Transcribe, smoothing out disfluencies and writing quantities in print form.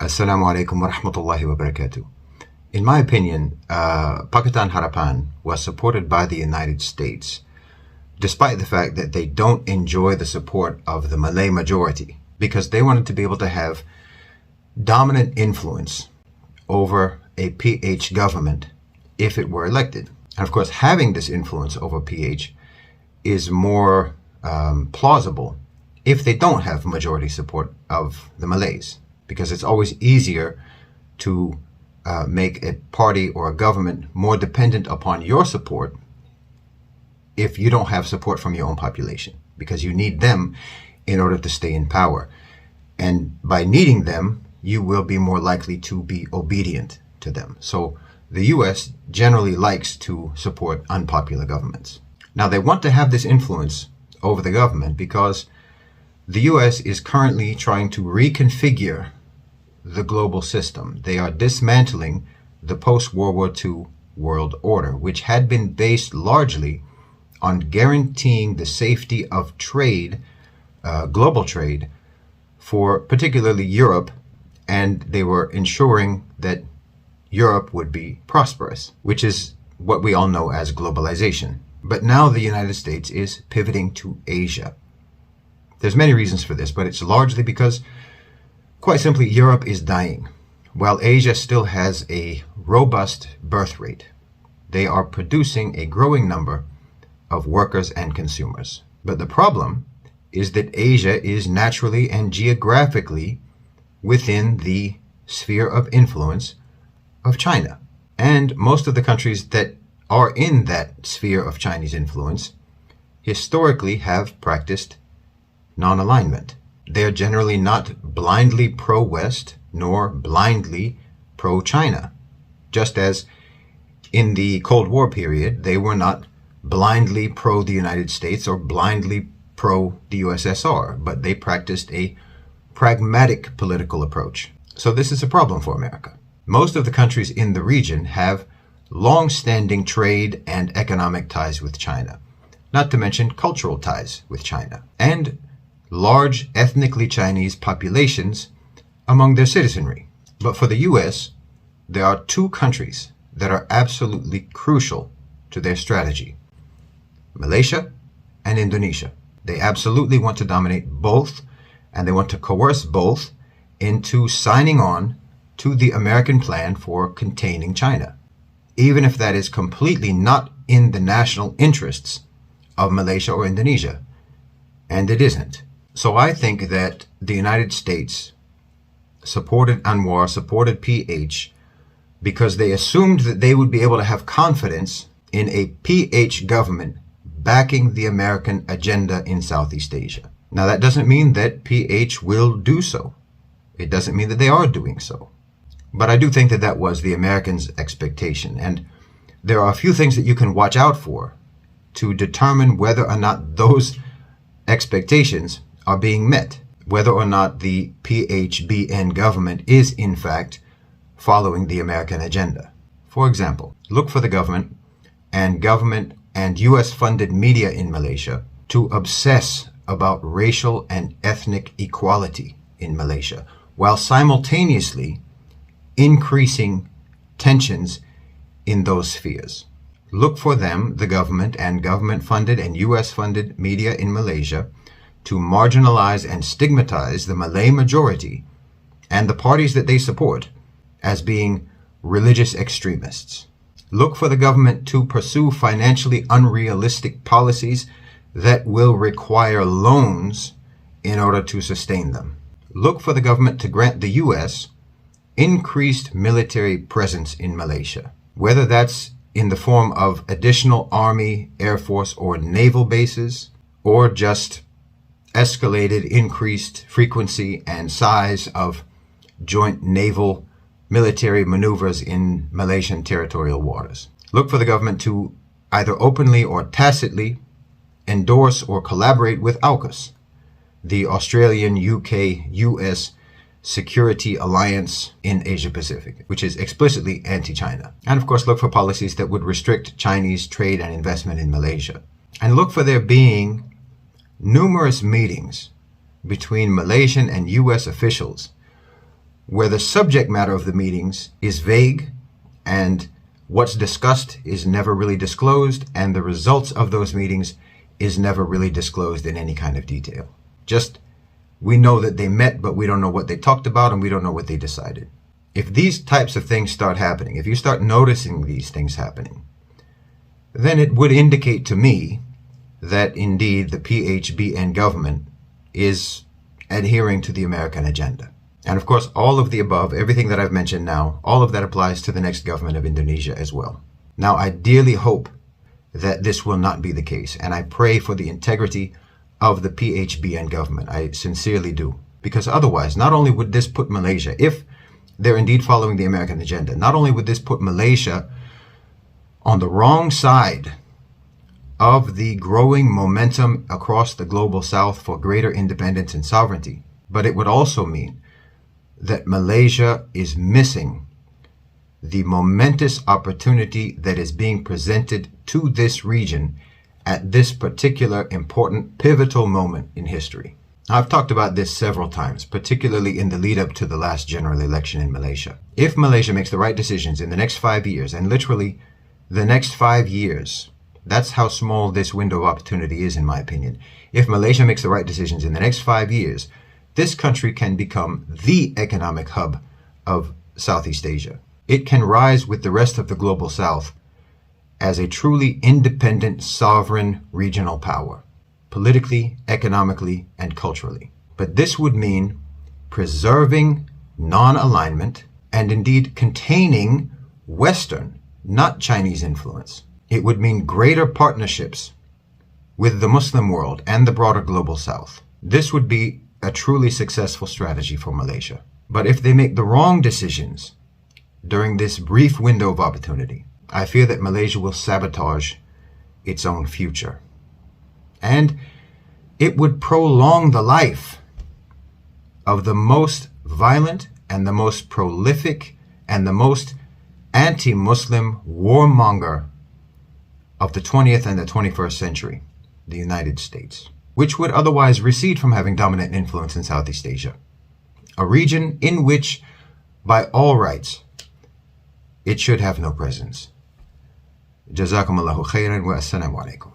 Assalamu alaikum wa rahmatullahi wa barakatuh. In my opinion, Pakistan Harapan was supported by the United States, despite the fact that they don't enjoy the support of the Malay majority, because they wanted to be able to have dominant influence over a PH government if it were elected. And of course, having this influence over PH is more plausible if they don't have majority support of the Malays, because it's always easier to make a party or a government more dependent upon your support if you don't have support from your own population, because you need them in order to stay in power. And by needing them, you will be more likely to be obedient to them. So the US generally likes to support unpopular governments. Now, they want to have this influence over the government because the US is currently trying to reconfigure the global system. They are dismantling the post-World War II world order, which had been based largely on guaranteeing the safety of trade, global trade, for particularly Europe, and they were ensuring that Europe would be prosperous, which is what we all know as globalization. But now the United States is pivoting to Asia. There's many reasons for this, but it's largely because, quite simply, Europe is dying, while Asia still has a robust birth rate. They are producing a growing number of workers and consumers. But the problem is that Asia is naturally and geographically within the sphere of influence of China. And most of the countries that are in that sphere of Chinese influence historically have practiced non-alignment. They are generally not blindly pro-West nor blindly pro-China, just as in the Cold War period they were not blindly pro the United States or blindly pro the USSR, but they practiced a pragmatic political approach. So this is a problem for America. Most of the countries in the region have long-standing trade and economic ties with China, not to mention cultural ties with China, and large ethnically Chinese populations among their citizenry. But for the US, there are two countries that are absolutely crucial to their strategy: Malaysia and Indonesia. They absolutely want to dominate both, and they want to coerce both into signing on to the American plan for containing China, even if that is completely not in the national interests of Malaysia or Indonesia. And it isn't. So I think that the United States supported Anwar, supported PH, because they assumed that they would be able to have confidence in a PH government backing the American agenda in Southeast Asia. Now, that doesn't mean that PH will do so. It doesn't mean that they are doing so. But I do think that that was the Americans' expectation. And there are a few things that you can watch out for to determine whether or not those expectations are being met, whether or not the PHBN government is in fact following the American agenda. For example, look for the government and US-funded media in Malaysia to obsess about racial and ethnic equality in Malaysia, while simultaneously increasing tensions in those spheres. Look for them, the government and government-funded and US-funded media in Malaysia, to marginalize and stigmatize the Malay majority and the parties that they support as being religious extremists. Look for the government to pursue financially unrealistic policies that will require loans in order to sustain them. Look for the government to grant the US increased military presence in Malaysia, whether that's in the form of additional Army, Air Force, or naval bases, or just escalated, increased frequency and size of joint naval military maneuvers in Malaysian territorial waters. Look for the government to either openly or tacitly endorse or collaborate with AUKUS, the Australian, UK, US Security Alliance in Asia Pacific, which is explicitly anti-China. And of course, look for policies that would restrict Chinese trade and investment in Malaysia. And look for there being numerous meetings between Malaysian and US officials where the subject matter of the meetings is vague and what's discussed is never really disclosed, and the results of those meetings is never really disclosed in any kind of detail. Just, we know that they met, but we don't know what they talked about and we don't know what they decided. If these types of things start happening, if you start noticing these things happening, then it would indicate to me that indeed the PHBN government is adhering to the American agenda. And of course, all of the above, everything that I've mentioned now, all of that applies to the next government of Indonesia as well. Now, I dearly hope that this will not be the case, and I pray for the integrity of the PHBN government. I sincerely do. Because otherwise, not only would this put Malaysia, if they're indeed following the American agenda, not only would this put Malaysia on the wrong side of the growing momentum across the global south for greater independence and sovereignty, but it would also mean that Malaysia is missing the momentous opportunity that is being presented to this region at this particular important pivotal moment in history. I've talked about this several times, particularly in the lead up to the last general election in Malaysia. If Malaysia makes the right decisions in the next 5 years, and literally the next 5 years, that's how small this window of opportunity is, in my opinion. If Malaysia makes the right decisions in the next 5 years, this country can become the economic hub of Southeast Asia. It can rise with the rest of the global south as a truly independent, sovereign regional power, politically, economically, and culturally. But this would mean preserving non-alignment and indeed containing Western, not Chinese influence. It would mean greater partnerships with the Muslim world and the broader global south. This would be a truly successful strategy for Malaysia. But if they make the wrong decisions during this brief window of opportunity, I fear that Malaysia will sabotage its own future. And it would prolong the life of the most violent and the most prolific and the most anti-Muslim warmonger of the 20th and the 21st century, the United States, which would otherwise recede from having dominant influence in Southeast Asia, a region in which, by all rights, it should have no presence. Jazakumullahu khairan wa assalamu alaikum.